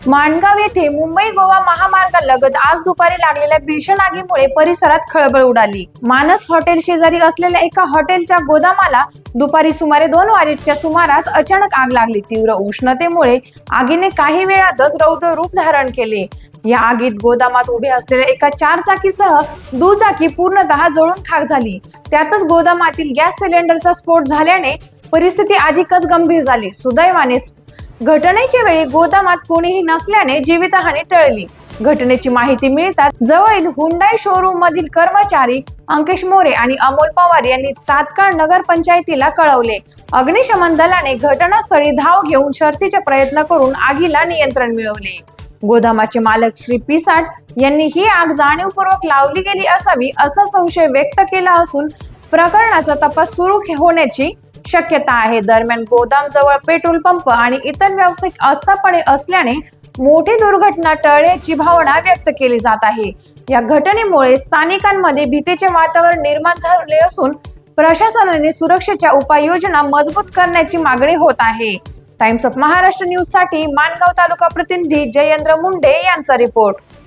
माणगाव येथे मुंबई गोवा महामार्गालगत आज दुपारी लागलेल्या भीषण आगीमुळे परिसरात खळबळ उडाली। मानस हॉटेल शेजारी असलेल्या एका हॉटेलच्या गोदामाला दुपारी सुमारे 2 वाजेच्या सुमारास अचानक आग लागली। तीव्र उष्णतेमुळे आगीने काही वेळातच रौद्र रूप धारण केले। या आगीत गोदामात उभे असलेल्या एका 4 चाकीसह दुचाकी पूर्णतः जळून खाक झाली। त्यातच गोदामातील गॅस सिलेंडरचा स्फोट झाल्याने परिस्थिती अधिकच गंभीर झाली। सुदैवाने घटनेच्या वेळी गोदामात कोणीही नसल्याने जीवितहानी टळली। घटनेची माहिती मिळताच जवळील हुंडाई शोरूम मधील कर्मचारी अंकेश मोरे आणि अमोल पवार यांनी तात्काळ नगर पंचायतीला कळवले। अग्निशमन दलाने घटनास्थळी धाव घेऊन शर्थीचे प्रयत्न करून आगीला नियंत्रण मिळवले। गोदामाचे मालक श्री पिसाट यांनी ही आग जाणीवपूर्वक लावली गेली असावी असा संशय व्यक्त केला असून प्रकरणाचा तपास सुरू होण्याची शक्यता आहे। दरम्यान गोदाम जवळ पेट्रोल पंप आणि इतर व्यावसायिक आस्थापने असल्याने मोठी दुर्घटना टळल्याची भावना व्यक्त केली जात आहे। या घटनेमुळे स्थानिकांमध्ये भीतीचे वातावरण निर्माण झाले असून प्रशासनाने सुरक्षेच्या उपाययोजना मजबूत करण्याची मागणी होत आहे। टाइम्स ऑफ महाराष्ट्र न्यूज साठी माणगाव तालुका प्रतिनिधी जयेंद्र मुंडे यांचा रिपोर्ट।